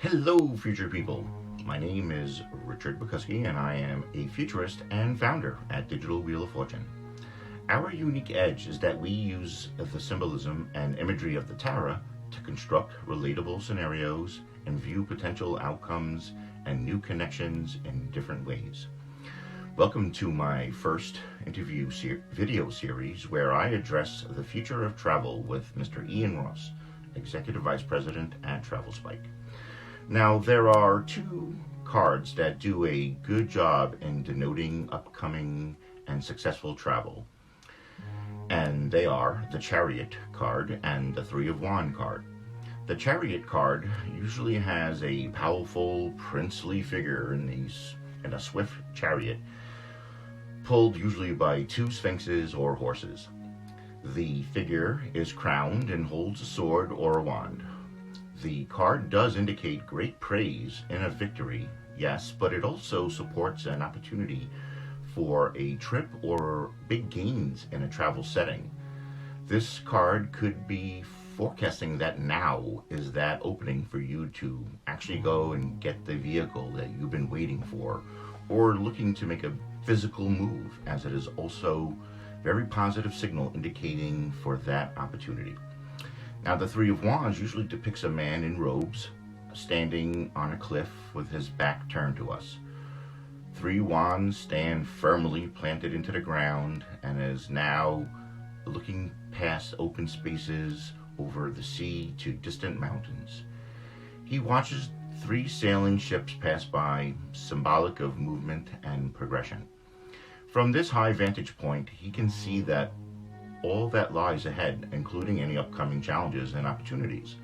Hello, future people. My name is Richard Bukuski, and I am a futurist and founder at Digital Wheel of Fortune. Our unique edge is that we use the symbolism and imagery of the Tarot to construct relatable scenarios and view potential outcomes and new connections in different ways. Welcome to my first video series where I address the future of travel with Mr. Ian Ross, Executive Vice President at TravelSpike. Now, there are two cards that do a good job in denoting upcoming and successful travel, and they are the Chariot card and the Three of Wands card. The Chariot card usually has a powerful princely figure in a swift chariot, pulled usually by two sphinxes or horses. The figure is crowned and holds a sword or a wand. The card does indicate great praise in a victory, yes, but it also supports an opportunity for a trip or big gains in a travel setting. This card could be forecasting that now is that opening for you to actually go and get the vehicle that you've been waiting for, or looking to make a physical move, as it is also very positive signal indicating for that opportunity. Now, the Three of Wands usually depicts a man in robes standing on a cliff with his back turned to us. Three wands stand firmly planted into the ground and is now looking past open spaces over the sea to distant mountains. He watches three sailing ships pass by, symbolic of movement and progression. From this high vantage point, he can see that all that lies ahead, including any upcoming challenges and opportunities.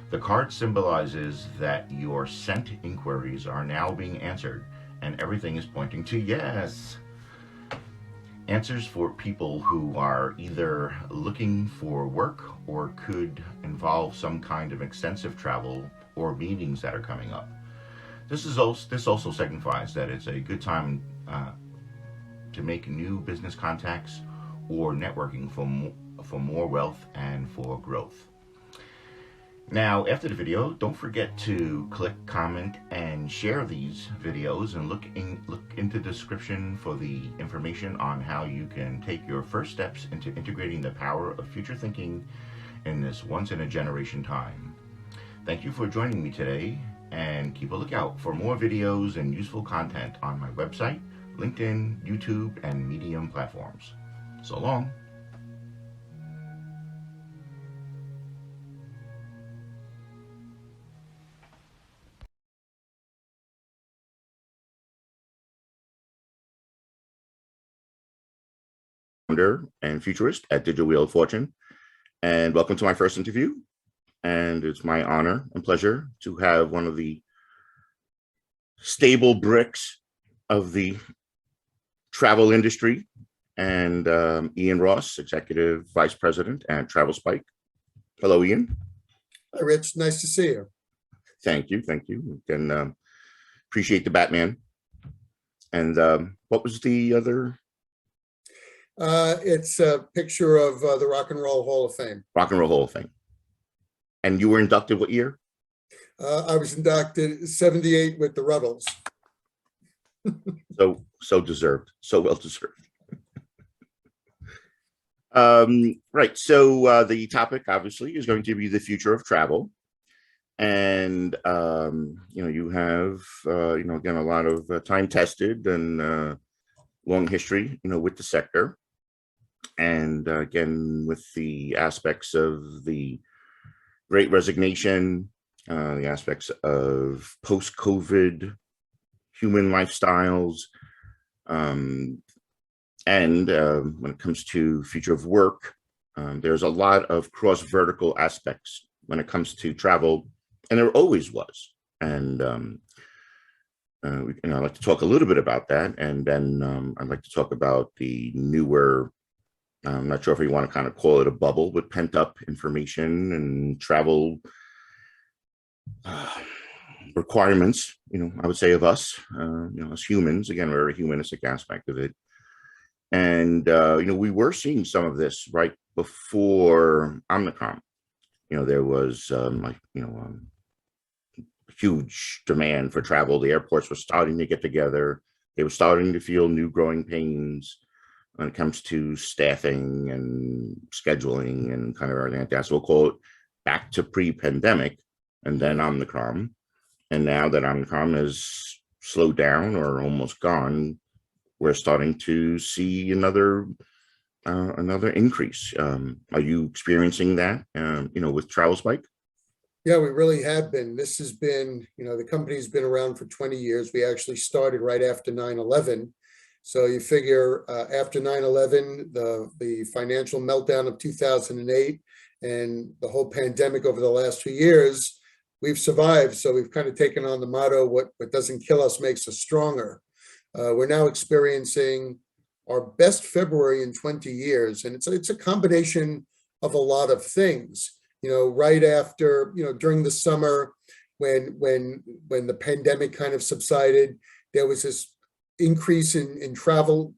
The card symbolizes that your sent inquiries are now being answered, and everything is pointing to yes. Answers for people who are either looking for work or could involve some kind of extensive travel or meetings that are coming up. This also signifies that it's a good time to make new business contacts or networking for more wealth and for growth. Now, after the video, don't forget to click, comment, and share these videos, and look into the description for the information on how you can take your first steps into integrating the power of future thinking in this once-in-a-generation time. Thank you for joining me today, and keep a lookout for more videos and useful content on my website, LinkedIn, YouTube, and Medium platforms. So long. Founder and futurist at Digital Wheel of Fortune, and welcome to my first interview. And it's my honor and pleasure to have one of the stable bricks of the travel industry, and Ian Ross, Executive Vice President at TravelSpike. Hello, Ian. Hi, Rich. Nice to see you. Thank you. And appreciate the Batman. And what was the other? It's a picture of the Rock and Roll Hall of Fame. Rock and Roll Hall of Fame. And you were inducted what year? I was inducted 78 with the Rutles. So deserved. So well deserved. Right. So the topic obviously is going to be the future of travel. And, you have, again, a lot of time tested and long history, with the sector. And again, with the aspects of the Great Resignation, the aspects of post-COVID human lifestyles, and when it comes to future of work, there's a lot of cross-vertical aspects when it comes to travel, and there always was. And I'd like to talk a little bit about that, and then I'd like to talk about the newer, I'm not sure if you want to kind of call it a bubble, but pent up information and travel requirements, I would say of us, as humans. Again, we're a humanistic aspect of it. And, we were seeing some of this right before Omicron. There was huge demand for travel. The airports were starting to get together. They were starting to feel new growing pains when it comes to staffing and scheduling and kind of everything like that. So we'll call it back to pre-pandemic, and then Omicron. And now that Omicron has slowed down or almost gone, we're starting to see another increase. Are you experiencing that, with Travel Spike? Yeah, we really have been. This has been, the company's been around for 20 years. We actually started right after 9/11. So you figure after 9/11, the financial meltdown of 2008 and the whole pandemic over the last 2 years, we've survived. So we've kind of taken on the motto, what doesn't kill us makes us stronger. We're now experiencing our best February in 20 years. And it's a combination of a lot of things. Right after, during the summer, when the pandemic kind of subsided, there was this increase in travel.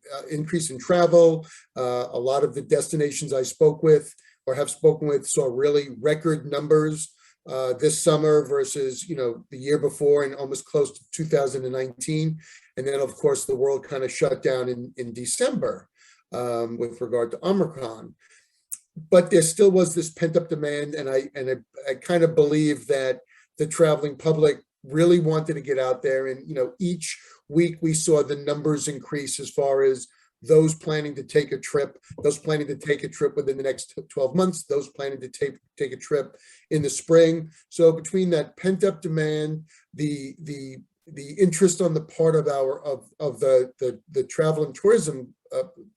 A lot of the destinations I spoke with or have spoken with saw really record numbers this summer versus, the year before, and almost close to 2019. And then, of course, the world kind of shut down in December with regard to Omicron. But there still was this pent-up demand, and I kind of believe that the traveling public really wanted to get out there. And each week we saw the numbers increase as far as those planning to take a trip, within the next 12 months, those planning to take a trip in the spring. So between that pent-up demand, the interest on the part of the travel and tourism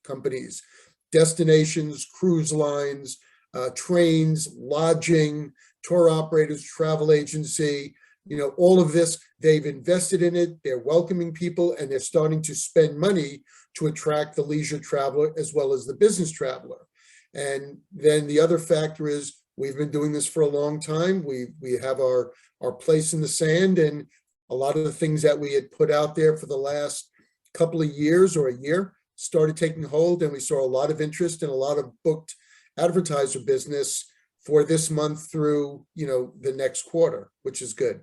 companies, destinations, cruise lines, trains, lodging, tour operators, travel agency, all of this, they've invested in it. They're welcoming people, and they're starting to spend money to attract the leisure traveler as well as the business traveler. And then the other factor is we've been doing this for a long time. We have our place in the sand, and a lot of the things that we had put out there for the last couple of years or a year started taking hold, and we saw a lot of interest and a lot of booked advertiser business for this month through, the next quarter, which is good.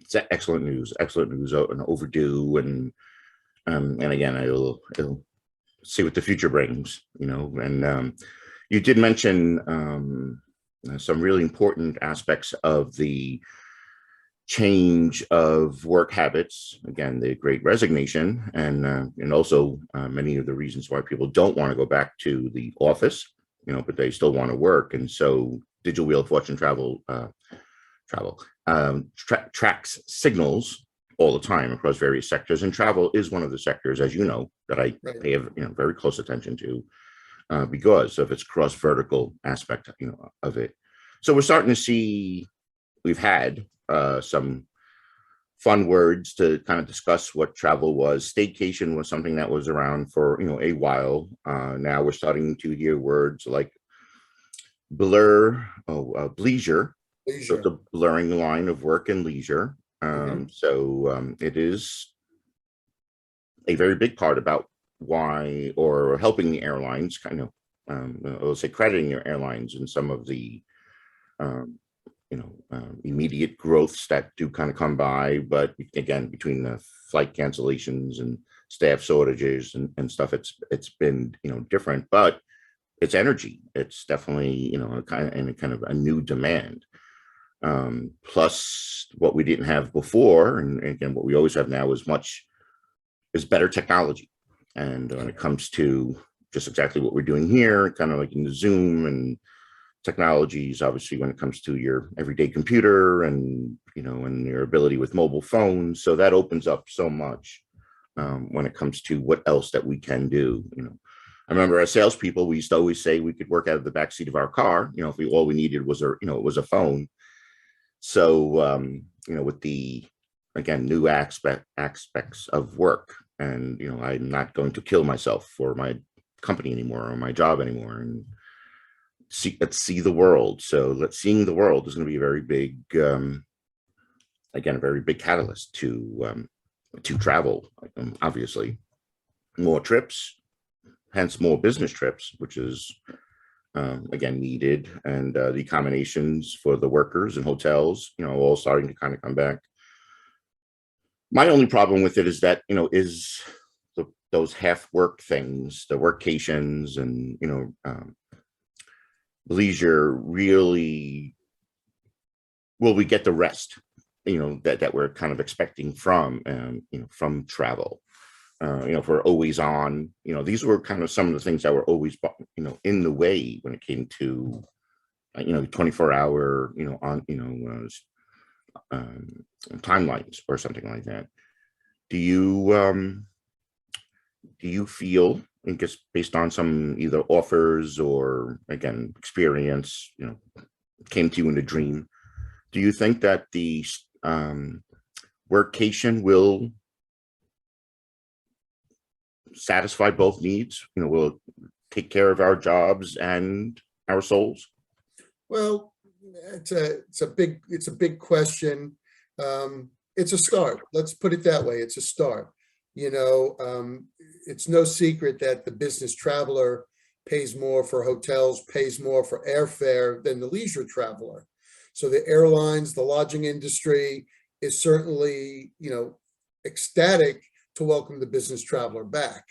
It's excellent news, and overdue. And again, it'll see what the future brings, and you did mention some really important aspects of the change of work habits, again, the great resignation, and also many of the reasons why people don't want to go back to the office, but they still want to work. And so Digital Wheel of Fortune tracks signals all the time across various sectors, and travel is one of the sectors, as you know, that I pay very close attention to because of its cross vertical aspect, of it. So we're starting to see, we've had some fun words to kind of discuss what travel was. Staycation was something that was around for a while. Now we're starting to hear words like bleisure. So it's a blurring the line of work and leisure. So it is a very big part about why, or helping the airlines kind of, let's say crediting your airlines in some of the immediate growths that do kind of come by. But again, between the flight cancellations and staff shortages and stuff, it's been different, but it's energy. It's definitely kind of a new demand. Plus what we didn't have before, and again what we always have now is better technology. And when it comes to just exactly what we're doing here, kind of like in the Zoom and technologies, obviously when it comes to your everyday computer and and your ability with mobile phones, so that opens up so much when it comes to what else that we can do. I remember as salespeople, we used to always say we could work out of the back seat of our car, if all we needed was a phone. So with the, again, new aspects of work, and I'm not going to kill myself for my company anymore or my job anymore, and let's see the world. So seeing the world is going to be a very big, again, a very big catalyst to travel. Obviously, more trips, hence more business trips, which is again, needed, and the accommodations for the workers and hotels, all starting to kind of come back. My only problem with it is that, is those half work things, the workations and, leisure really, will we get the rest, that we're kind of expecting from travel? If we're always on, these were kind of some of the things that were always, in the way when it came to, 24-hour, on, timelines or something like that. Do you feel, I guess, based on some either offers or again experience, came to you in a dream, do you think that the workation will satisfy both needs? Will take care of our jobs and our souls? Well, it's a big question. It's a start. Let's put it that way. It's a start. It's no secret that the business traveler pays more for hotels, pays more for airfare than the leisure traveler. So the airlines, the lodging industry is certainly, ecstatic to welcome the business traveler back.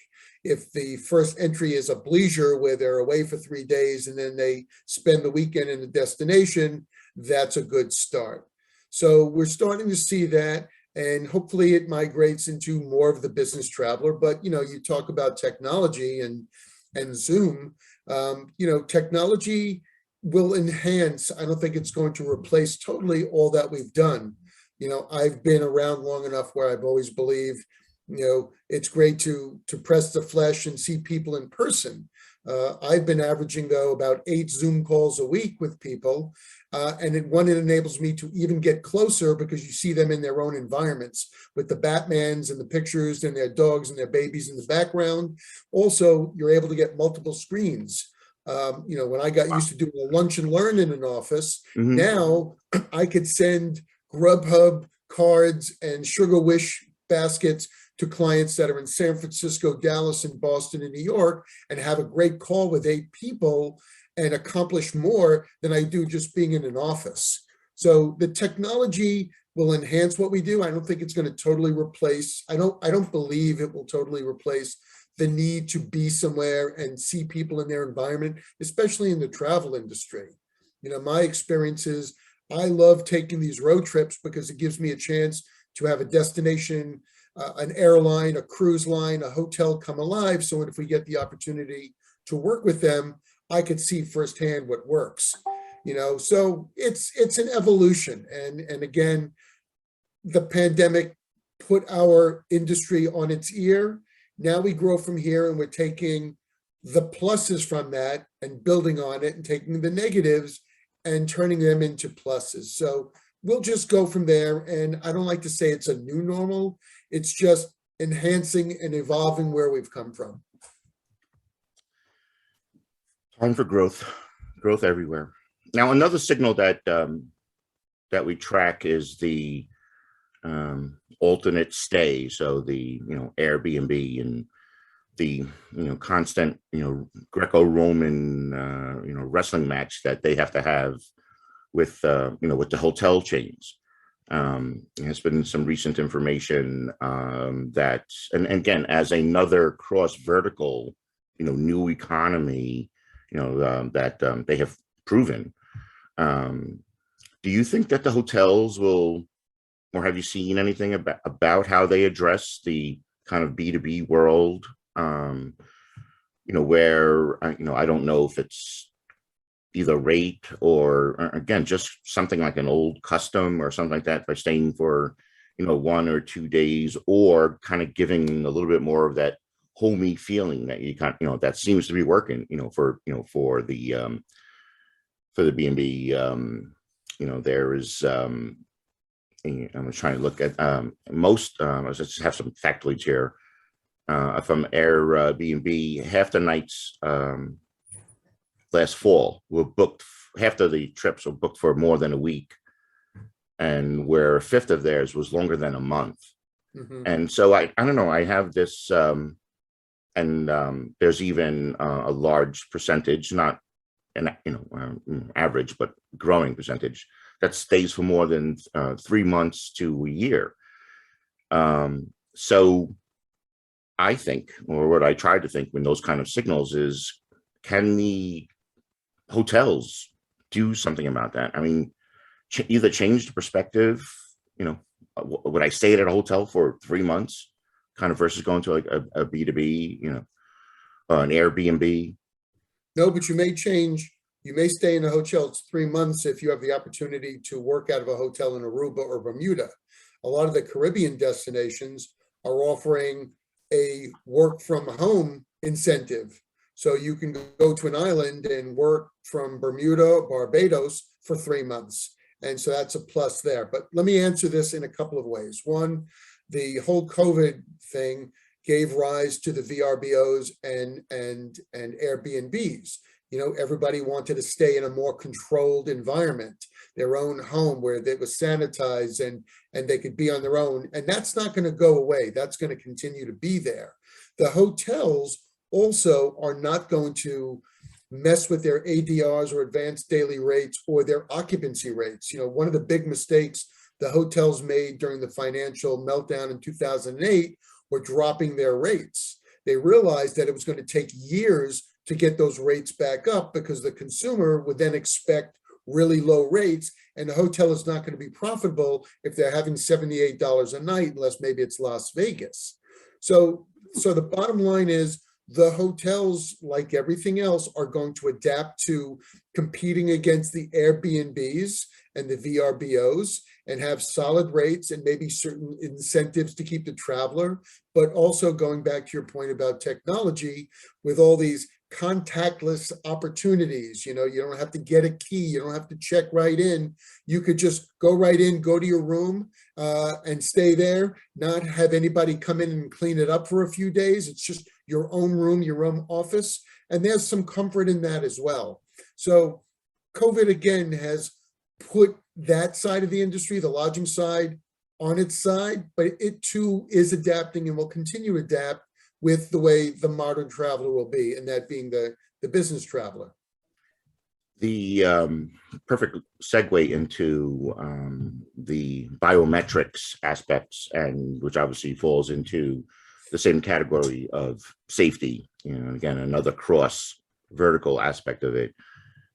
If the first entry is a bleisure where they're away for 3 days and then they spend the weekend in the destination, that's a good start. So we're starting to see that, and hopefully it migrates into more of the business traveler. But, you talk about technology and Zoom, technology will enhance. I don't think it's going to replace totally all that we've done. I've been around long enough where I've always believed, it's great to press the flesh and see people in person. I've been averaging, though, about 8 Zoom calls a week with people. And it enables me to even get closer because you see them in their own environments with the Batmans and the pictures and their dogs and their babies in the background. Also, you're able to get multiple screens. When I got used to doing a lunch and learn in an office, now I could send Grubhub cards and Sugar Wish baskets to clients that are in San Francisco, Dallas, and Boston, and New York, and have a great call with 8 people and accomplish more than I do just being in an office. So the technology will enhance what we do. I don't think it's going to totally replace. I don't believe it will totally replace the need to be somewhere and see people in their environment, especially in the travel industry. My experience is I love taking these road trips because it gives me a chance to have a destination, an airline, a cruise line, a hotel come alive. So if we get the opportunity to work with them, I could see firsthand what works. So it's an evolution. And again, the pandemic put our industry on its ear. Now we grow from here, and we're taking the pluses from that and building on it and taking the negatives and turning them into pluses. So we'll just go from there. And I don't like to say it's a new normal. It's just enhancing and evolving where we've come from. Time for growth everywhere. Now, another signal that that we track is the alternate stay. So the Airbnb and the constant Greco-Roman wrestling match that they have to have with with the hotel chains. There's been some recent information that, and again, as another cross vertical new economy that they have proven. Do you think that the hotels will, or have you seen anything about how they address the kind of B2B world? Where I don't know if it's either rate or again just something like an old custom or something like that, by staying for 1 or 2 days, or kind of giving a little bit more of that homey feeling that you kind that seems to be working for the B&B. There is I'm trying to look at most let's just have some factoids here from Airbnb. Half the nights last fall were booked, half of the trips were booked for more than a week, and where a fifth of theirs was longer than a month. And so I don't know, I have this and there's even a large percentage, not average, but growing percentage that stays for more than 3 months to a year. So I think, or what I try to think when those kind of signals is, can the hotels do something about that? I mean, either change the perspective, would I stay at a hotel for 3 months kind of versus going to like a B2B, an Airbnb? No, but you may change. You may stay in a hotel 3 months if you have the opportunity to work out of a hotel in Aruba or Bermuda. A lot of the Caribbean destinations are offering a work from home incentive. So you can go to an island and work from Bermuda, Barbados for 3 months. And so that's a plus there. But let me answer this in a couple of ways. One, the whole COVID thing gave rise to the VRBOs and Airbnbs. Everybody wanted to stay in a more controlled environment, their own home where they was sanitized and they could be on their own. And that's not going to go away. That's going to continue to be there. The hotels also are not going to mess with their ADRs or advanced daily rates or their occupancy rates. One of the big mistakes the hotels made during the financial meltdown in 2008 were dropping their rates. They realized that it was going to take years to get those rates back up because the consumer would then expect really low rates, and the hotel is not going to be profitable if they're having $78 a night, unless maybe it's Las Vegas. So the bottom line is, the hotels, like everything else, are going to adapt to competing against the Airbnbs and the VRBOs and have solid rates and maybe certain incentives to keep the traveler, but also going back to your point about technology with all these contactless opportunities. You don't have to get a key. You don't have to check right in. You could just go right in, go to your room and stay there, not have anybody come in and clean it up for a few days. It's just your own room, your own office. And there's some comfort in that as well. So COVID, again, has put that side of the industry, the lodging side, on its side, but it too is adapting and will continue to adapt with the way the modern traveler will be, and that being the business traveler. The perfect segue into the biometrics aspects, and which obviously falls into the same category of safety. Again, another cross vertical aspect of it.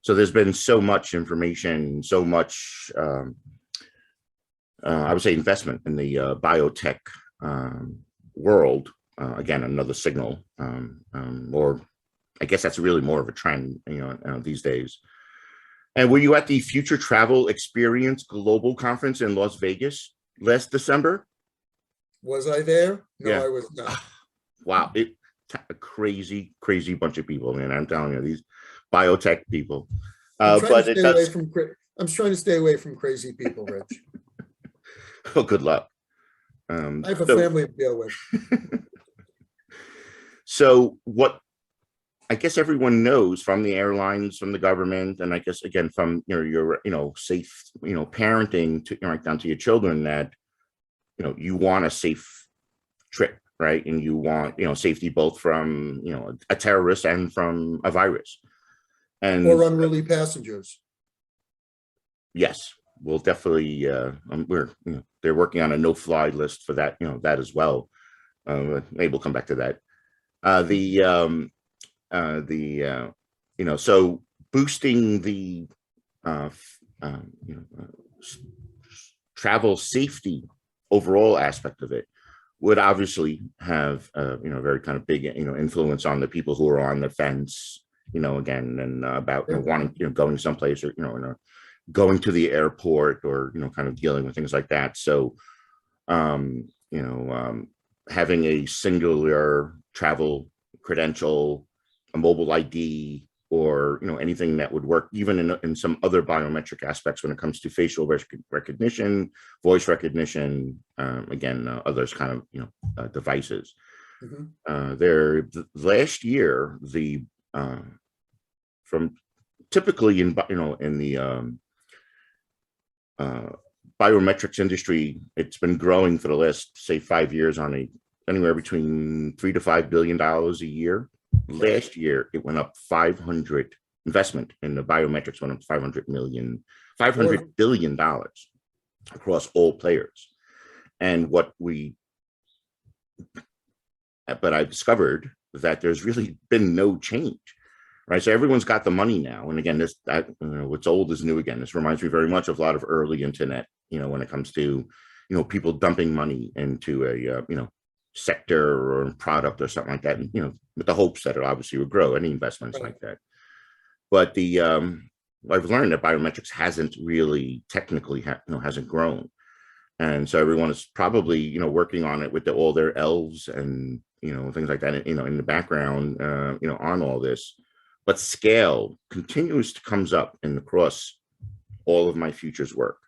So there's been so much information, so much, I would say, investment in the biotech world. Again, another signal, or I guess that's really more of a trend, these days. And were you at the Future Travel Experience Global Conference in Las Vegas last December? Was I there? No, Yeah. I was not. Wow, a crazy bunch of people, man. I'm telling you, these biotech people. I'm trying to stay away from crazy people, Rich. Oh, good luck. I have a family to deal with. So what I guess everyone knows from the airlines, from the government, and I guess again from your safe parenting to right down to your children, that you want a safe trip, right? And you want safety both from a terrorist and from a virus, and or unruly passengers. Yes, we'll definitely. They're working on a no-fly list for that. That as well. Maybe we'll come back to that. So boosting the travel safety overall aspect of it would obviously have very kind of big influence on the people who are on the fence, again, and about wanting going someplace, or going to the airport, or kind of dealing with things like that. So having a singular travel credential, a mobile ID, or anything that would work even in some other biometric aspects when it comes to facial recognition, voice recognition, again, others kind of devices. Mm-hmm. Last year, from typically in the biometrics industry, it's been growing for the last, say, 5 years on anywhere between $3 to $5 billion a year. Last year, it went up 500%. investment in the biometrics went up to Sure. $500 billion across all players. And but I discovered that there's really been no change, right? So everyone's got the money now. And again, what's old is new again. This reminds me very much of a lot of early internet, when it comes to, people dumping money into a, sector or product or something like that. And, with the hopes that it obviously would grow, any investments Right. like that. But I've learned that biometrics hasn't really technically, hasn't grown. And so everyone is probably, working on it with all their elves and, things like that, in the background, on all this. But scale continues to comes up across all of my futures work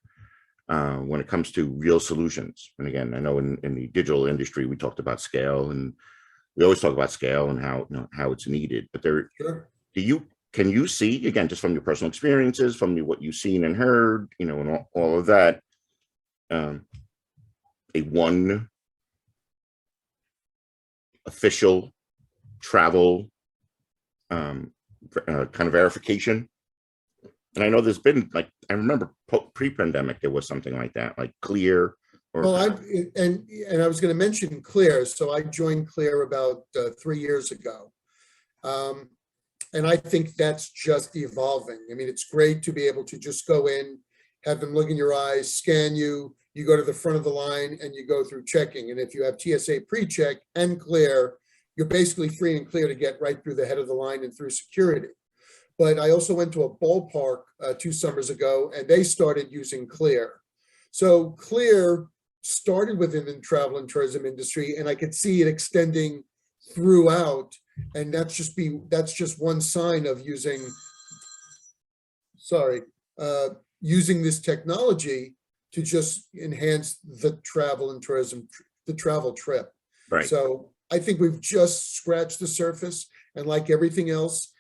when it comes to real solutions. And again, I know in the digital industry, we talked about scale, and we always talk about scale and how it's needed. But Sure. can you see, again, just from your personal experiences, from what you've seen and heard, and all of that, a one official travel kind of verification? And I know there's been, like, I remember pre-pandemic, there was something like that, like Clear. Well, and I was going to mention Clear. So I joined Clear about 3 years ago. And I think that's just evolving. I mean, it's great to be able to just go in, have them look in your eyes, scan you, you go to the front of the line and you go through checking. And if you have TSA pre-check and Clear, you're basically free and clear to get right through the head of the line and through security. But I also went to a ballpark 2 summers ago, and they started using Clear. So Clear started within the travel and tourism industry, and I could see it extending throughout. And that's just one sign of using this technology to just enhance the travel and tourism, the travel trip. Right. So I think we've just scratched the surface, and like everything else,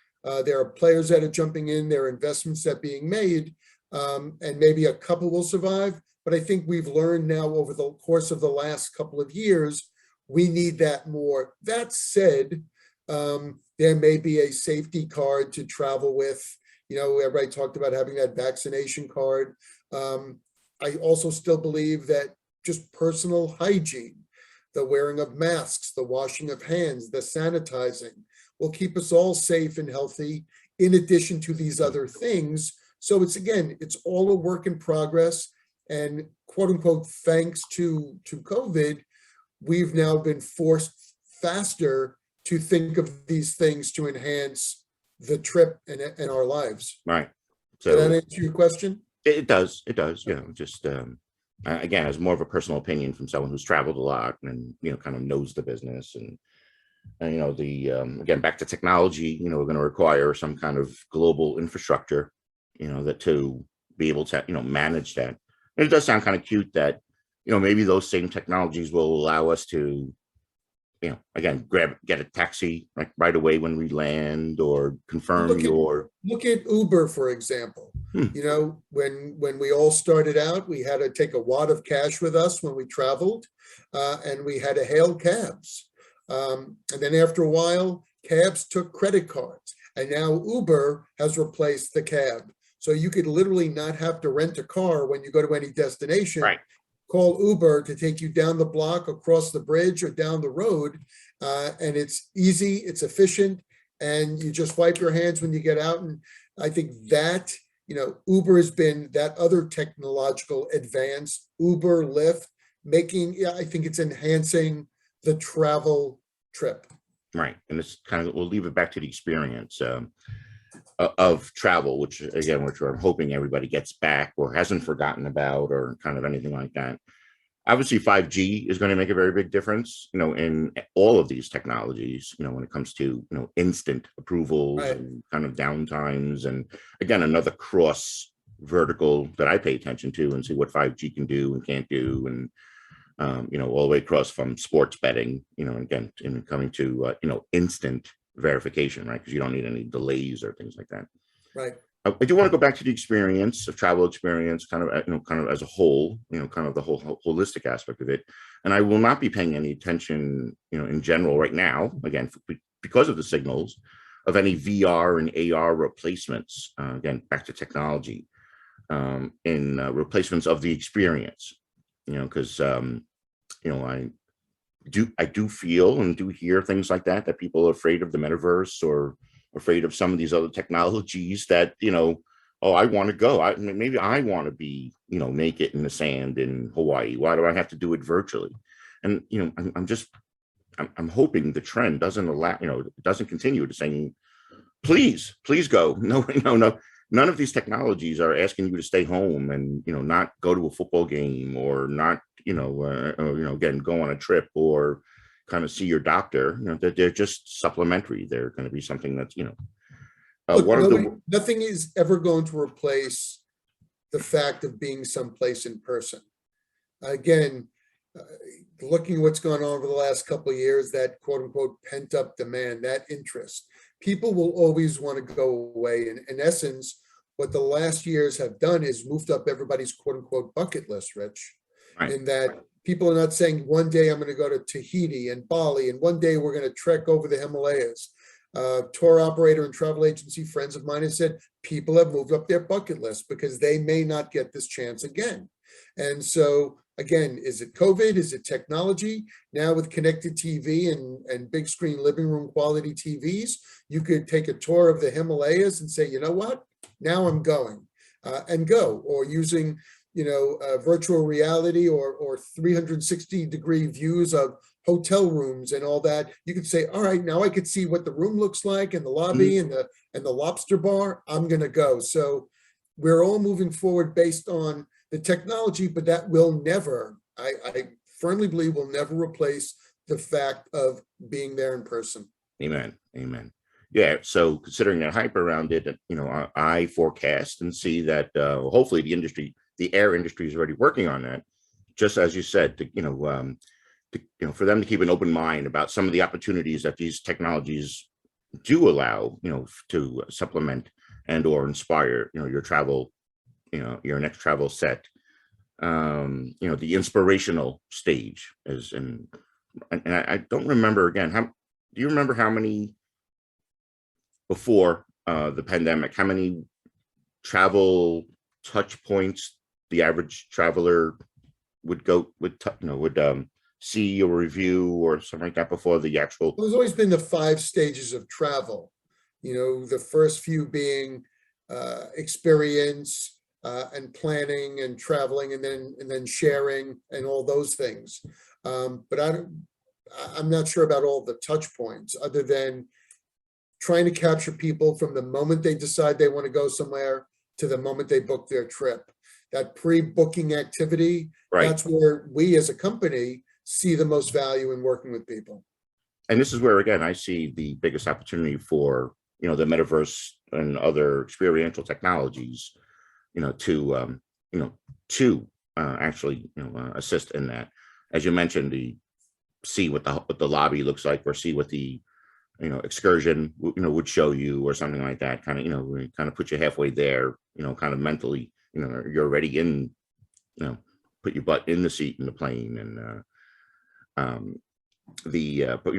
there are players that are jumping in, there are investments that are being made, and maybe a couple will survive. But I think we've learned now over the course of the last couple of years, we need that more. That said, there may be a safety card to travel with. Everybody talked about having that vaccination card. I also still believe that just personal hygiene, the wearing of masks, the washing of hands, the sanitizing will keep us all safe and healthy, in addition to these other things. So it's all a work in progress. And quote unquote, thanks to COVID, we've now been forced faster to think of these things to enhance the trip and our lives. Right. So did that answer your question? It does. Just again, as more of a personal opinion from someone who's traveled a lot and kind of knows the business, and again, back to technology, we're going to require some kind of global infrastructure, that to be able to manage that. And it does sound kind of cute that maybe those same technologies will allow us to again, get a taxi right away when we land, or confirm look at Uber, for example. When we all started out, we had to take a wad of cash with us when we traveled, and we had to hail cabs. And then after a while, cabs took credit cards, and now Uber has replaced the cab. So you could literally not have to rent a car when you go to any destination. Right. Call Uber to take you down the block, across the bridge, or down the road. And it's easy, it's efficient, and you just wipe your hands when you get out. And I think that, Uber has been that other technological advance, Uber, Lyft, I think it's enhancing the travel trip. Right. And it's kind of, we'll leave it back to the experience of travel, which I'm hoping everybody gets back or hasn't forgotten about, or kind of anything like that. Obviously, 5G is going to make a very big difference, in all of these technologies, when it comes to, instant approvals, right, and kind of downtimes. And again, another cross vertical that I pay attention to and see what 5G can do and can't do. And, all the way across from sports betting, again, in coming to, instant verification, right? Because you don't need any delays or things like that. Right. I do want to go back to the experience of travel experience, kind of as a whole, kind of the whole holistic aspect of it. And I will not be paying any attention, in general right now, again, because of the signals. of any VR and AR replacements. Again, back to technology, in replacements of the experience. Because I do feel and do hear things like that people are afraid of the metaverse or afraid of some of these other technologies that, oh, I want to go. Maybe I want to be, naked in the sand in Hawaii. Why do I have to do it virtually? And, I'm hoping the trend doesn't allow, doesn't continue to saying, please go. No, no. None of these technologies are asking you to stay home and, not go to a football game or not, again, go on a trip or kind of see your doctor. They're just supplementary. They're going to be something that's, Look, nothing is ever going to replace the fact of being someplace in person. Again, looking at what's gone on over the last couple of years, that quote unquote pent up demand, that interest, people will always want to go away. In essence, what the last years have done is moved up everybody's quote unquote bucket list, Rich, right. In that people are not saying one day I'm going to go to Tahiti and Bali, and one day we're going to trek over the Himalayas. Tour operator and travel agency friends of mine have said people have moved up their bucket list because they may not get this chance again. And so again, is it COVID? Is it technology? Now with connected TV and big screen living room quality TVs, you could take a tour of the Himalayas and say, you know what, now I'm going and go, or using, virtual reality or 360-degree views of hotel rooms and all that. You could say, all right, now I could see what the room looks like and the lobby and the lobster bar. I'm going to go. So we're all moving forward based on the technology, but that will never, I firmly believe, will never replace the fact of being there in person. Amen. Yeah. So considering the hype around it, I forecast and see that hopefully the air industry is already working on that. Just as you said, for them to keep an open mind about some of the opportunities that these technologies do allow, to supplement and or inspire, your travel, your next travel set. The inspirational stage is, and I don't remember again. Do you remember how many before the pandemic? How many travel touch points the average traveler would see or review or something like that before the actual? There's always been the 5 stages of travel. The first few being experience and planning and traveling, and then sharing and all those things. But I'm not sure about all the touch points other than trying to capture people from the moment they decide they want to go somewhere to the moment they book their trip. That pre-booking activity, right. That's where we as a company see the most value in working with people. And this is where, again, I see the biggest opportunity for, the metaverse and other experiential technologies, to actually, assist in that. As you mentioned, see what the lobby looks like, or see what the, excursion, would show you, or something like that. Kind of put you halfway there, kind of mentally, you're already in, put your butt in the seat in the plane, and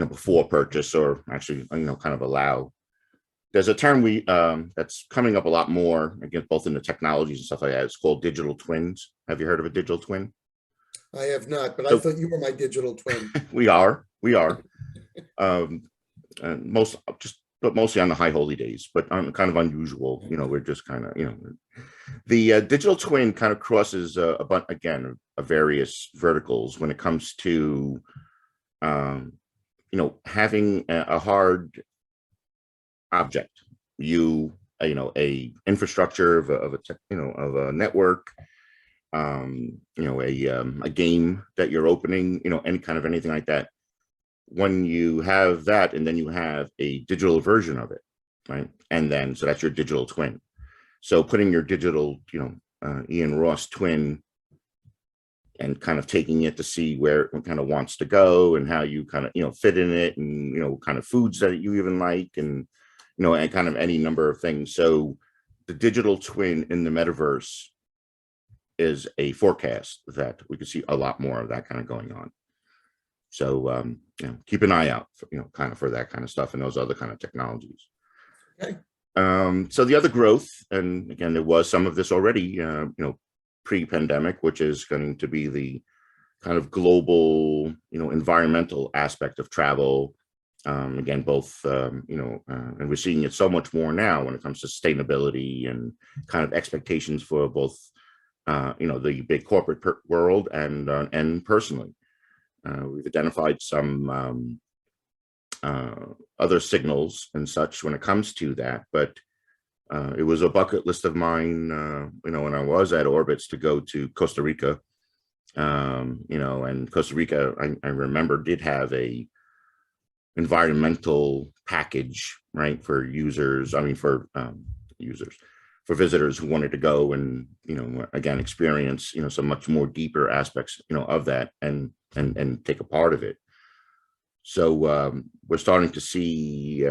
before purchase, or actually, kind of allow. There's a term that's coming up a lot more, again, both in the technologies and stuff like that. It's called digital twins. Have you heard of a digital twin? I have not, but I thought you were my digital twin. We are. But mostly on the high holy days, but kind of unusual. We're just kind of, the digital twin kind of crosses again, various verticals when it comes to, having a hard object, a infrastructure of a network, a game that you're opening, any kind of anything like that. When you have that, and then you have a digital version of it, right? And then, so that's your digital twin. So putting your digital, Ian Ross twin, and kind of taking it to see where it kind of wants to go, and how you kind of, fit in it, and, kind of foods that you even like, and, and kind of any number of things. So the digital twin in the metaverse is a forecast that we could see a lot more of that kind of going on. So, keep an eye out for, kind of for that kind of stuff and those other kind of technologies. Okay. So the other growth, and again, there was some of this already, pre-pandemic, which is going to be the kind of global, environmental aspect of travel. Again, both, and we're seeing it so much more now when it comes to sustainability and kind of expectations for both, the big corporate world and personally. We've identified some other signals and such when it comes to that, but it was a bucket list of mine, when I was at Orbitz to go to Costa Rica. And Costa Rica, I remember, did have a environmental package, right, for users. I mean, for visitors who wanted to go and, again, experience, some much more deeper aspects, of that and take a part of it. So we're starting to see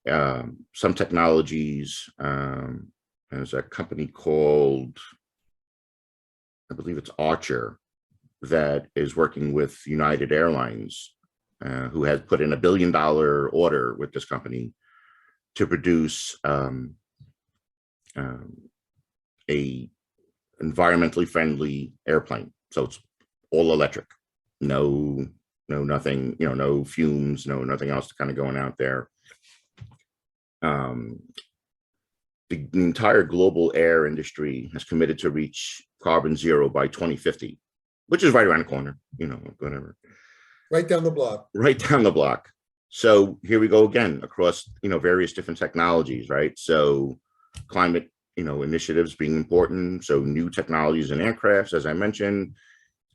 some technologies. There's a company called, I believe it's Archer, that is working with United Airlines, who has put in $1 billion order with this company to produce a environmentally friendly airplane. So it's all electric, no nothing, no fumes, nothing else kind of going out there. The entire global air industry has committed to reach carbon zero by 2050, which is right around the corner, whatever. Right down the block. Right down the block. So here we go again across, various different technologies, right? So climate, initiatives being important. So new technologies in aircrafts, as I mentioned.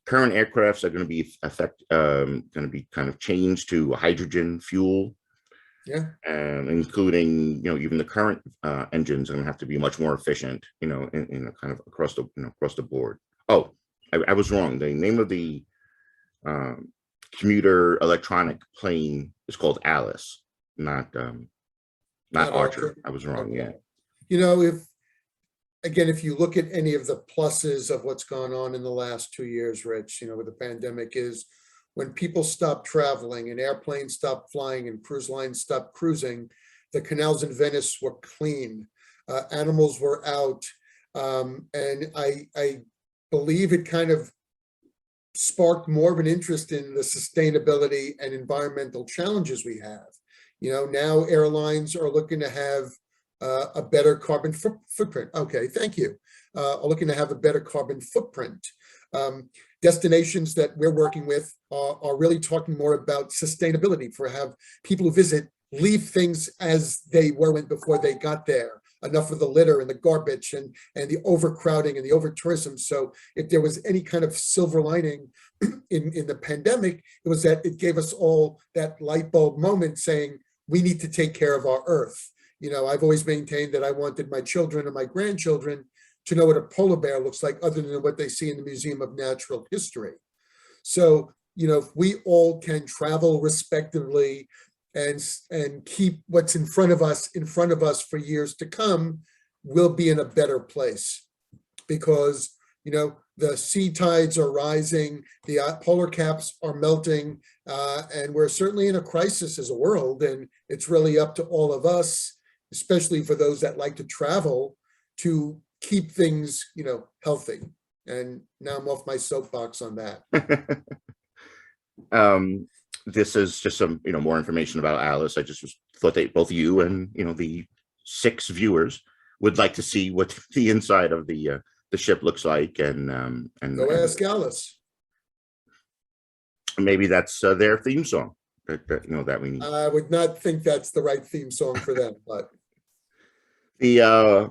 Current aircrafts are going to be kind of changed to hydrogen fuel. Yeah. And including, even the current engines are going to have to be much more efficient, in kind of across the board. Oh, I was wrong. The name of the commuter electronic plane is called Alice, not Archer. I was wrong. Okay. Yeah. If you look at any of the pluses of what's gone on in the last 2 years, Rich, with the pandemic, is when people stopped traveling and airplanes stopped flying and cruise lines stopped cruising, the canals in Venice were clean, animals were out, and I believe it kind of sparked more of an interest in the sustainability and environmental challenges we have. Now airlines are looking to have a better carbon footprint. Okay, thank you. Are looking to have a better carbon footprint. Destinations that we're working with are really talking more about sustainability, for have people who visit leave things as they were before they got there. Enough of the litter and the garbage and the overcrowding and the over-tourism. So if there was any kind of silver lining in the pandemic, it was that it gave us all that light bulb moment saying, we need to take care of our earth. I've always maintained that I wanted my children and my grandchildren to know what a polar bear looks like other than what they see in the Museum of Natural History. So, if we all can travel respectively and keep what's in front of us for years to come, we'll be in a better place, because, the sea tides are rising, the polar caps are melting, and we're certainly in a crisis as a world. And it's really up to all of us, especially for those that like to travel, to keep things, healthy. And now I'm off my soapbox on that. This is just some, more information about Alice. I just thought that both you and, the 6 viewers would like to see what the inside of the ship looks like. And go ask Alice. Maybe that's their theme song that we need. I would not think that's the right theme song for them, but the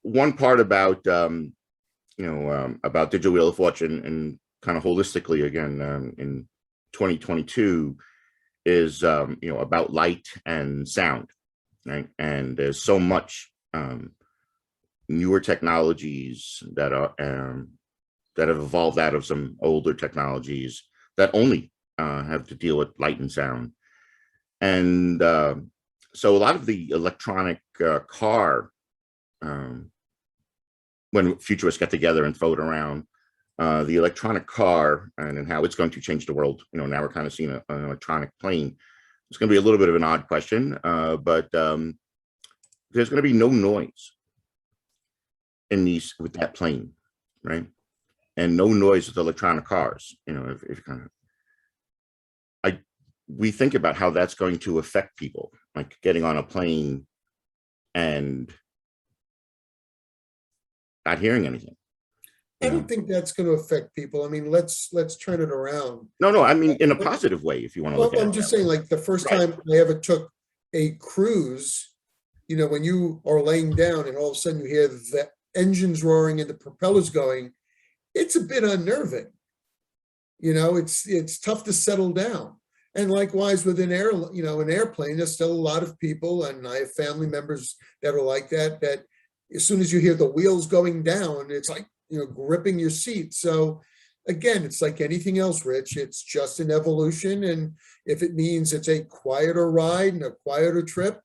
one part about about Digital Wheel of Fortune and kind of holistically again in 2022 is about light and sound, right? And there's so much newer technologies that are that have evolved out of some older technologies that only have to deal with light and sound. And so a lot of the electronic car, when futurists get together and float around, the electronic car and how it's going to change the world. Now we're kind of seeing an electronic plane. it's going to be a little bit of an odd question, but there's going to be no noise in these with that plane, right? And no noise with electronic cars. You know, if kind of, we think about how that's going to affect people, like getting on a plane and not hearing anything. I don't think that's going to affect people. I mean, let's turn it around. No, I mean in a positive way, if you want to look at it. I'm just saying, like the first time I ever took a cruise, you know, when you are laying down and all of a sudden you hear the engines roaring and the propellers going, it's a bit unnerving. You know, it's tough to settle down. And likewise with an airplane, there's still a lot of people, and I have family members that are like that, that as soon as you hear the wheels going down, it's like, you know, gripping your seat. So again, it's like anything else, Rich, it's just an evolution. And if it means it's a quieter ride and a quieter trip,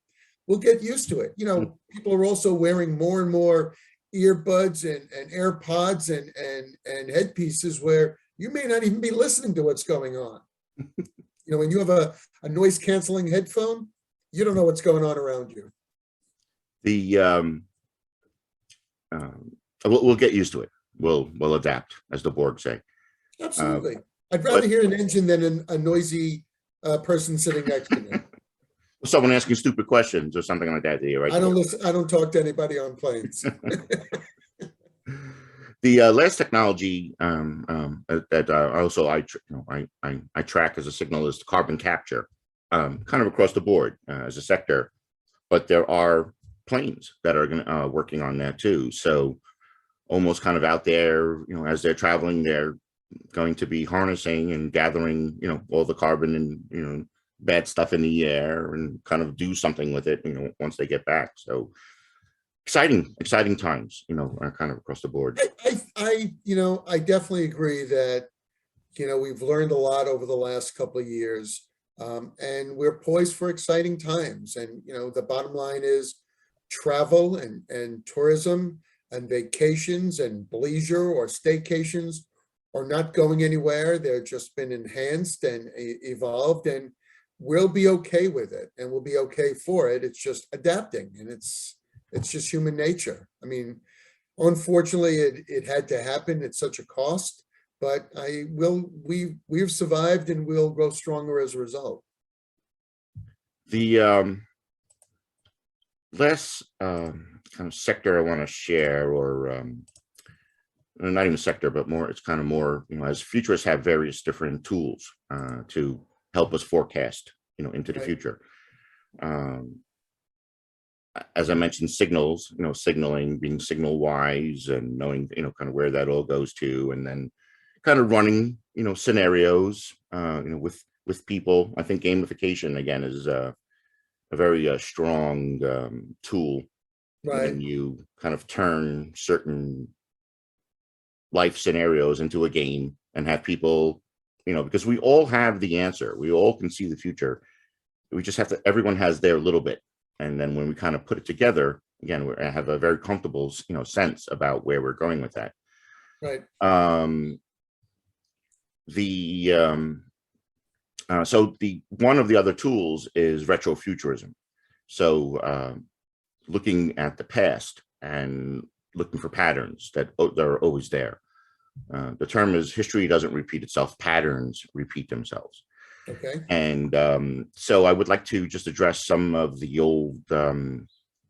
we'll get used to it. You know, people are also wearing more and more earbuds and AirPods and headpieces where you may not even be listening to what's going on. You know, when you have a noise canceling headphone, you don't know what's going on around you. We'll get used to it. We'll adapt, as the Borg say. Absolutely. I'd rather hear an engine than a noisy person sitting next to me. Someone asking stupid questions or something like that. Right? I don't listen. I don't talk to anybody on planes. The last technology that also I track as a signal is carbon capture, kind of across the board as a sector, but there are planes that are working on that too. So almost kind of out there, you know, as they're traveling, they're going to be harnessing and gathering, you know, all the carbon and, you know, bad stuff in the air and kind of do something with it, you know, once they get back. So exciting times, you know, kind of across the board. I definitely agree that, you know, we've learned a lot over the last couple of years, and we're poised for exciting times. And, you know, the bottom line is travel and tourism and vacations and leisure or staycations are not going anywhere. They're just been enhanced and evolved, and we'll be okay with it, and we'll be okay for it. It's just adapting, and it's just human nature. I mean, unfortunately, it had to happen at such a cost, but we've survived, and we'll grow stronger as a result. The last kind of sector I want to share, or not even sector, but more, it's kind of more, you know, as futurists have various different tools to help us forecast, you know, into the future. As I mentioned, signals, you know, signaling, being signal wise and knowing, you know, kind of where that all goes to, and then kind of running, you know, scenarios, you know, with people. I think gamification again is a very strong tool when you kind of turn certain life scenarios into a game and have people, you know, because we all have the answer, we all can see the future. We just have to, everyone has their little bit. And then when we kind of put it together, again, we have a very comfortable, you know, sense about where we're going with that. Right. So the one of the other tools is retrofuturism. So looking at the past and looking for patterns that are always there. The term is history doesn't repeat itself, patterns repeat themselves. Okay. And so I would like to just address some of the old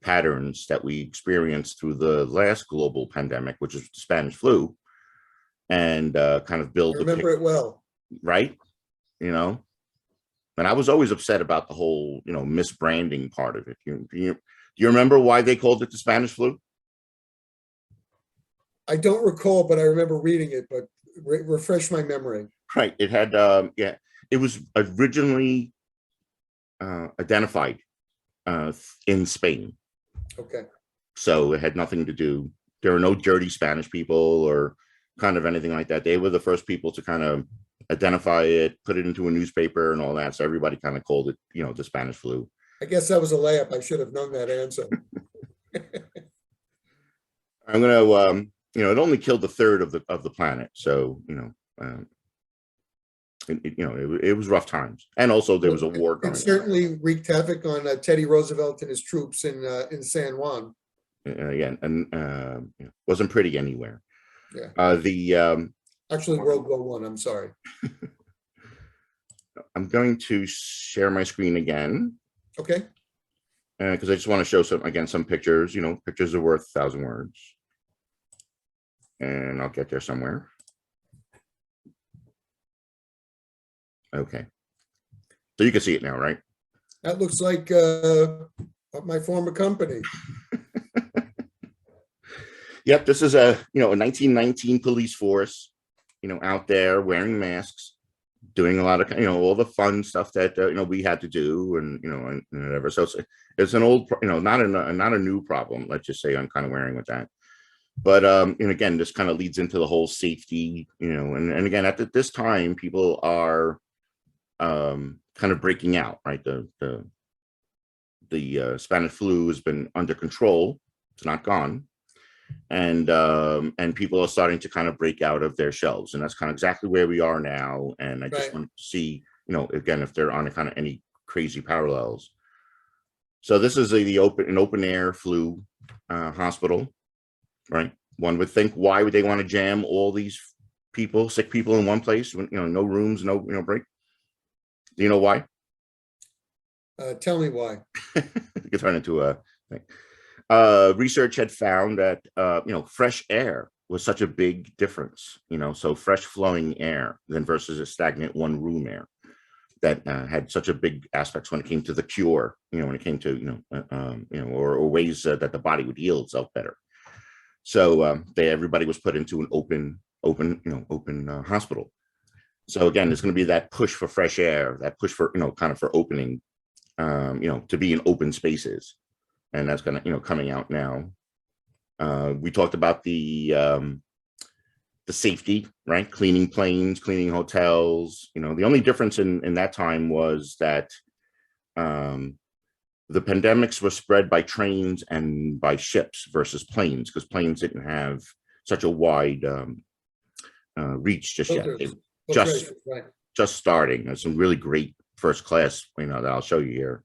patterns that we experienced through the last global pandemic, which is the Spanish flu, and kind of build. I remember it well. Right. You know, and I was always upset about the whole, you know, misbranding part of it. Do you remember why they called it the Spanish flu? I don't recall, but I remember reading it, but refresh my memory. Right. It had, it was originally identified in Spain. Okay. So it had nothing to do, there were no dirty Spanish people or kind of anything like that. They were the first people to kind of identify it, put it into a newspaper and all that. So everybody kind of called it, you know, the Spanish flu. I guess that was a layup. I should have known that answer. I'm going to, you know, it only killed a third of the planet. So, you know, it was rough times, and also there was a war It going on. certainly wreaked havoc on Teddy Roosevelt and his troops in San Juan. Again, and wasn't pretty anywhere. Yeah. The Actually, World War One. I'm sorry. I'm going to share my screen again. Okay. Because I just want to show some pictures. Pictures are worth 1,000 words, and I'll get there somewhere. Okay, so you can see it now, right? That looks like my former company. Yep, this is a 1919 police force, out there wearing masks, doing a lot of all the fun stuff that we had to do, and whatever. So it's an old, not a new problem. Let's just say I'm kind of wearing with that. But and again, this kind of leads into the whole safety, and again at this time people are kind of breaking out, right? The Spanish flu has been under control; it's not gone. And people are starting to kind of break out of their shells, and that's kind of exactly where we are now. And I just want to see, again, if there aren't kind of any crazy parallels. So this is an open air flu hospital, right? One would think, why would they want to jam all these sick people in one place when no rooms, no break? Do you know why? Tell me why. You can turn into a thing. Research had found that fresh air was such a big difference, so fresh flowing air than versus a stagnant one room air that had such a big aspects when it came to the cure, when it came to or ways that the body would heal itself better. So everybody was put into an open hospital. So again, there's going to be that push for fresh air, that push for kind of for opening, to be in open spaces. And that's going to, coming out now. We talked about the safety, right? Cleaning planes, cleaning hotels. The only difference in that time was that the pandemics were spread by trains and by ships versus planes, because planes didn't have such a wide reach just yet. They just starting. There's some really great first class, that I'll show you here.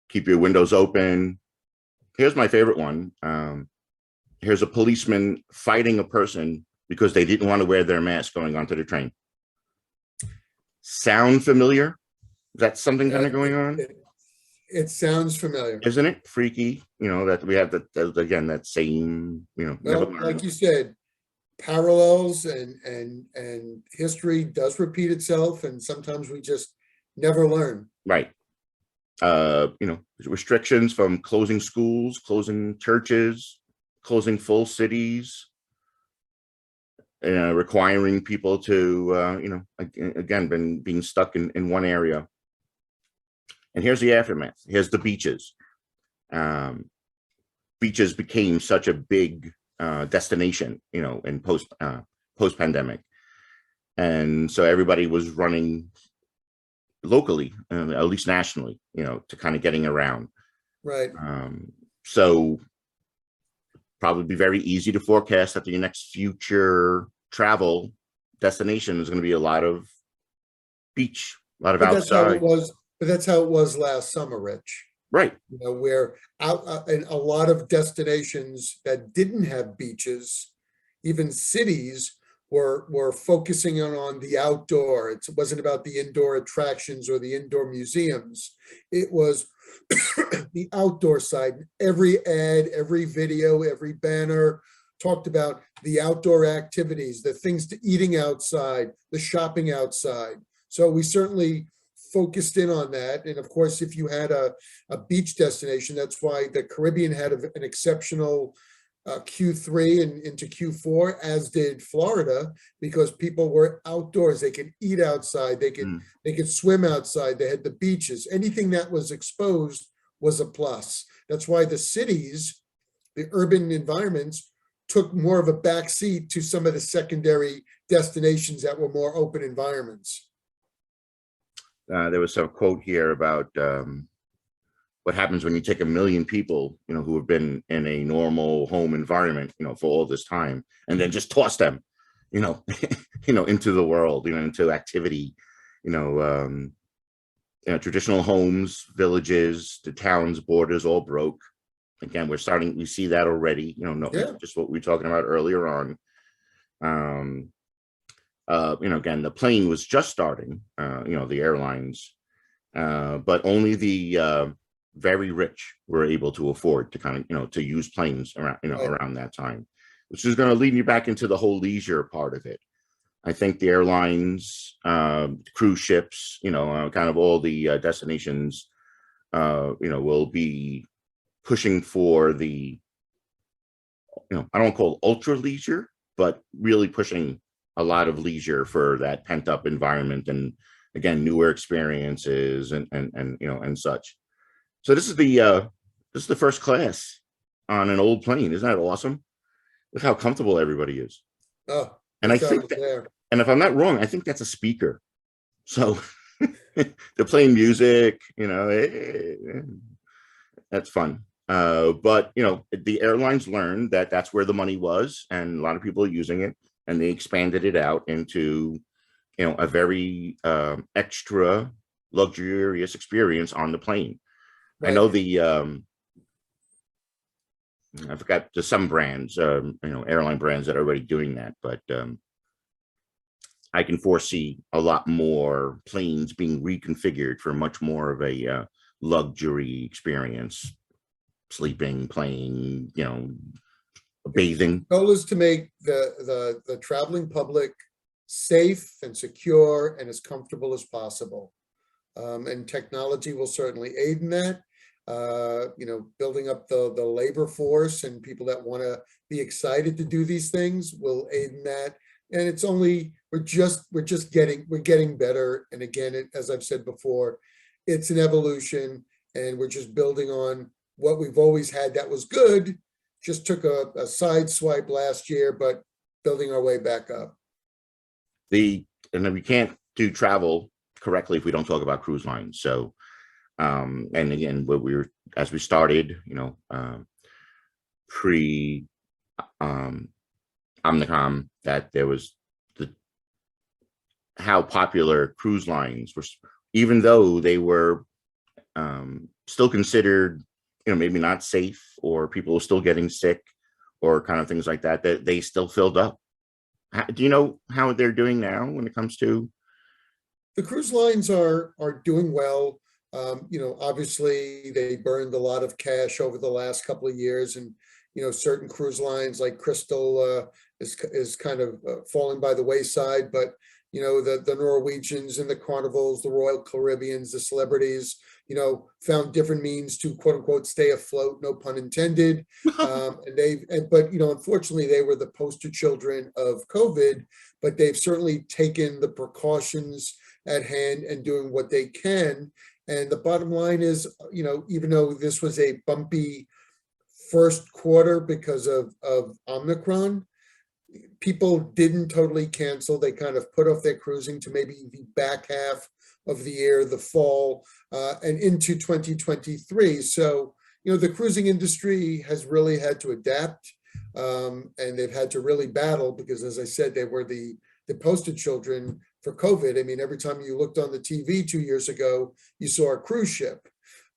Keep your windows open. Here's my favorite one. Here's a policeman fighting a person because they didn't want to wear their mask going onto the train. Sound familiar? Is that something kind of going on? It sounds familiar. Isn't it freaky? That we have that same, well, like you said, parallels and history does repeat itself, and sometimes we just never learn. Right. Restrictions from closing schools, closing churches, closing full cities, requiring people to, again, being stuck in one area. And here's the aftermath. Here's the beaches. Beaches became such a big destination, in post-pandemic. And so everybody was running locally, at least nationally, to kind of getting around. Right. So probably be very easy to forecast that the next future travel destination is going to be a lot of beach, a lot of outside. That's how it was last summer, Rich. Right. Where out in a lot of destinations that didn't have beaches, even cities were focusing on the outdoor. It wasn't about the indoor attractions or the indoor museums. It was the outdoor side. Every ad, every video, every banner talked about the outdoor activities, the things to eating outside, the shopping outside. So we certainly focused in on that. And of course, if you had a beach destination, that's why the Caribbean had an exceptional Q3 and into Q4, as did Florida, because people were outdoors. They could eat outside. They could swim outside. They had the beaches. Anything that was exposed was a plus. That's why the cities, the urban environments, took more of a backseat to some of the secondary destinations that were more open environments. There was some quote here about what happens when you take 1 million people, who have been in a normal home environment, for all this time, and then just toss them, you know, into the world, into activity, you know, um, traditional homes, villages, the towns, borders all broke. Again, we see that already, no, Yeah, just what we were talking about earlier on. Um, again, the plane was just starting, the airlines, but only the very rich were able to afford to kind of, to use planes around, right. around that time, which is going to lead me back into the whole leisure part of it. I think the airlines, cruise ships, kind of all the destinations, will be pushing for the, I don't call it ultra leisure, but really pushing a lot of leisure for that pent up environment and again, newer experiences and such. So this is the first class on an old plane. Isn't that awesome? Look how comfortable everybody is. Oh, And I wish I think was that, there. and if I'm not wrong, I think that's a speaker. So they're playing music, that's fun. But the airlines learned that that's where the money was, and a lot of people are using it, and they expanded it out into a very extra luxurious experience on the plane. I Right. know I forgot there's some brands, airline brands that are already doing that, but I can foresee a lot more planes being reconfigured for much more of a luxury experience, sleeping, playing, bathing. Goal is to make the traveling public safe and secure and as comfortable as possible. And technology will certainly aid in that. Building up the labor force and people that want to be excited to do these things will aid in that. And it's only we're getting better. And again, as I've said before, it's an evolution, and we're just building on what we've always had that was good. Just took a side swipe last year, but building our way back up. And then we can't do travel correctly if we don't talk about cruise lines. So and again, what we were as we started, pre Omnicom, that there was the how popular cruise lines were, even though they were still considered, maybe not safe, or people were still getting sick, or kind of things like that, that they still filled up. Do you know how they're doing now when it comes to? The cruise lines are doing well. Obviously they burned a lot of cash over the last couple of years, and certain cruise lines like Crystal is kind of falling by the wayside. But the Norwegians and the Carnivals, the Royal Caribbeans, the Celebrities, found different means to quote unquote stay afloat, no pun intended. But unfortunately, they were the poster children of COVID, but they've certainly taken the precautions at hand and doing what they can. And the bottom line is, even though this was a bumpy first quarter because of Omicron, people didn't totally cancel. They kind of put off their cruising to maybe the back half of the year, the fall, and into 2023. So, the cruising industry has really had to adapt, and they've had to really battle because, as I said, they were the poster children for COVID. I mean, every time you looked on the TV 2 years ago, you saw a cruise ship.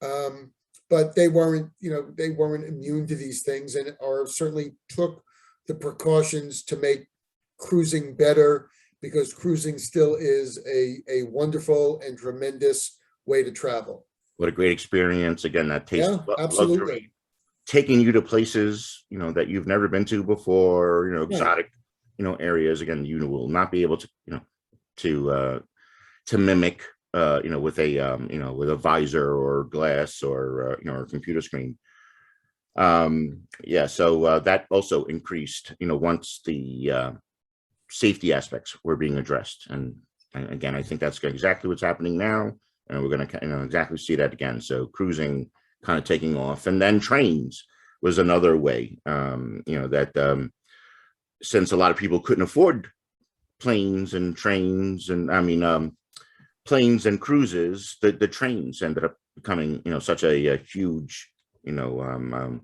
But they weren't immune to these things, and or certainly took the precautions to make cruising better, because cruising still is a wonderful and tremendous way to travel. What a great experience. Again, that taste Yeah, of absolutely. luxury, taking you to places, that you've never been to before, Right. exotic, areas. Again, you will not be able to, to mimic, with a, with a visor or glass or, a computer screen. Yeah. So that also increased, once the safety aspects were being addressed. And again, I think that's exactly what's happening now. And we're going to, exactly see that again. So cruising kind of taking off, and then trains was another way, that since a lot of people couldn't afford planes and trains, and planes and cruises, the trains ended up becoming, such a huge, you know, um, um,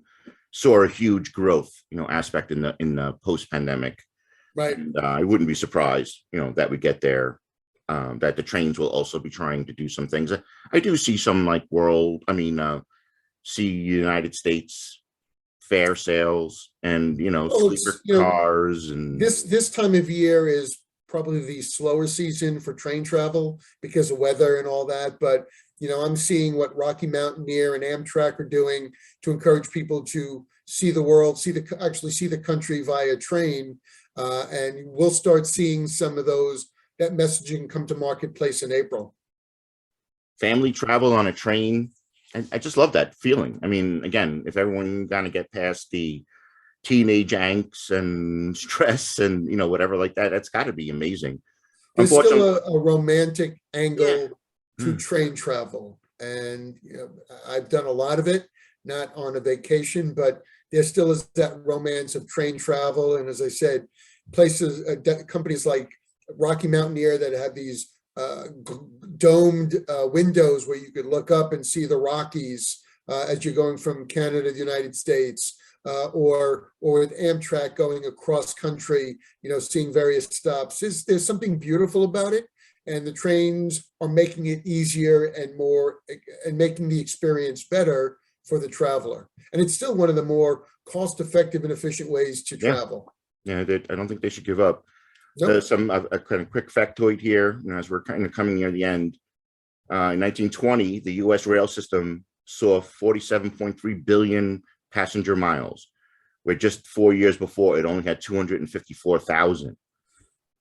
saw a huge growth, aspect in the post pandemic. Right. And I wouldn't be surprised, that we get there. That the trains will also be trying to do some things. I do see some like see United States fare sales and Well, it's, sleeper cars and this time of year is probably the slower season for train travel because of weather and all that. But, I'm seeing what Rocky Mountaineer and Amtrak are doing to encourage people to see the world, actually see the country via train. And we'll start seeing some of that messaging come to marketplace in April. family travel on a train. I just love that feeling. I mean, again, if everyone kind of get past the teenage angst and stress and whatever like that, that's got to be amazing. There's still Unfortunately, a romantic yeah. angle to train travel. And I've done a lot of it, not on a vacation, but there still is that romance of train travel. And as I said, companies like Rocky Mountaineer that have these domed windows where you could look up and see the Rockies as you're going from Canada to the United States. Or with Amtrak going across country, seeing various stops. There's something beautiful about it, and the trains are making it easier and making the experience better for the traveler. And it's still one of the more cost-effective and efficient ways to travel. Yeah, I don't think they should give up. Nope. There's a kind of quick factoid here, as we're kind of coming near the end. In 1920, the U.S. rail system saw 47.3 billion passenger miles, where just 4 years before it only had 254,000.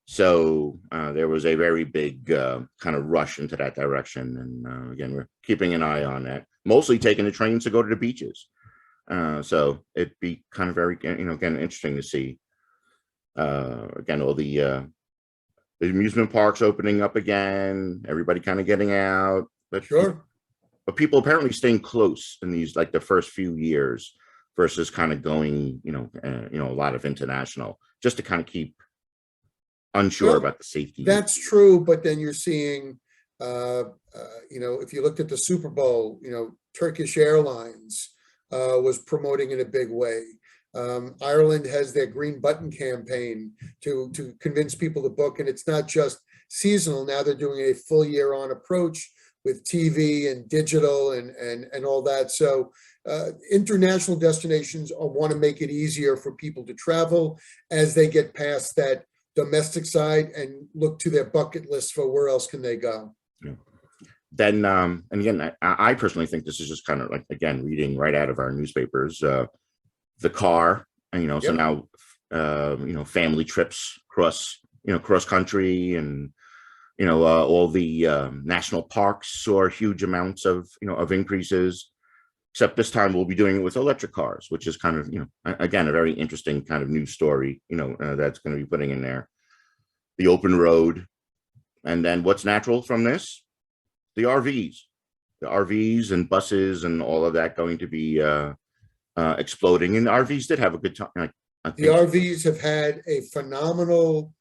So there was a very big kind of rush into that direction. And again, we're keeping an eye on that, mostly taking the trains to go to the beaches. So it'd be kind of very, again, interesting to see. Again, all the amusement parks opening up again, everybody kind of getting out. But sure. But people apparently staying close in these, like the first few years versus kind of going, a lot of international, just to kind of keep unsure about the safety. That's true. But then you're seeing, if you looked at the Super Bowl, Turkish Airlines was promoting in a big way. Ireland has their Green Button campaign to convince people to book. And it's not just seasonal. Now they're doing a full year on approach with TV and digital and all that. So international destinations want to make it easier for people to travel as they get past that domestic side and look to their bucket list for where else can they go. Yeah. Then, and again, I personally think this is just kind of like, again, reading right out of our newspapers, the car, so now, family trips cross country and, all the national parks saw huge amounts of increases, except this time we'll be doing it with electric cars, which is kind of, again, a very interesting kind of news story, that's going to be putting in there. The open road. And then what's natural from this? The RVs and buses and all of that going to be exploding. And RVs did have a good time. The RVs have had a phenomenal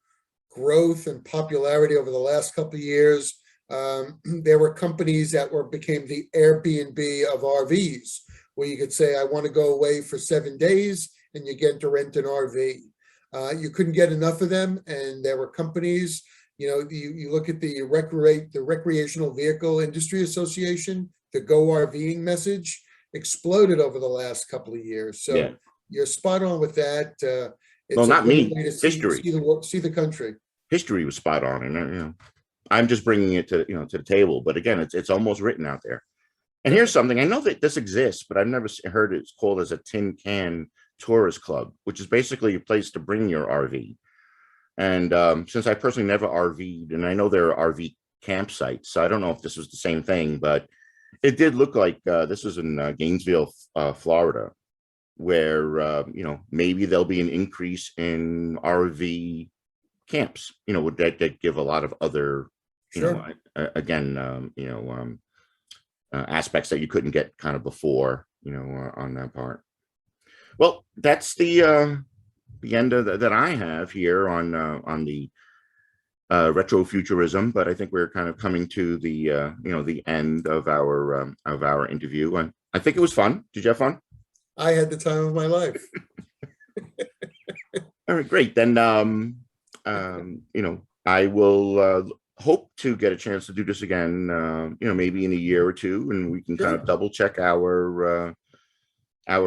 growth and popularity over the last couple of years. There were companies that became the Airbnb of RVs, where you could say, I want to go away for 7 days, and you get to rent an RV. You couldn't get enough of them, and there were companies. You look at the Recreational Vehicle Industry Association, the Go RVing message exploded over the last couple of years. So you're spot on with that. It's not me. History. See the country. History was spot on, and I'm just bringing it to to the table. But again, it's almost written out there. And here's something I know that this exists, but I've never heard it's called as a tin can tourist club, which is basically a place to bring your RV. And since I personally never RV'd, and I know there are RV campsites, so I don't know if this was the same thing, but it did look like this was in Gainesville, Florida, where maybe there'll be an increase in RV camps. Would that give a lot of other, aspects that you couldn't get kind of before, on that part. Well, that's the end of that I have here on the retrofuturism, but I think we're kind of coming to the the end of our interview, and I think it was fun. Did you have fun? I had the time of my life. All right, great. Then, I will hope to get a chance to do this again, maybe in a year or two, and we can kind Sure. of double check our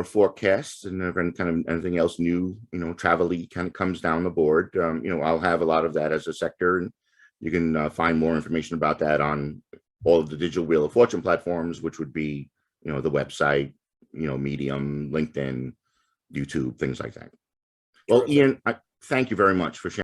forecasts, and if any kind of anything else new, travel-y kind of comes down the board. I'll have a lot of that as a sector, and you can find more information about that on all of the digital Wheel of Fortune platforms, which would be, the website, Medium, LinkedIn, YouTube, things like that. Well, Terrific. Ian, thank you very much for sharing.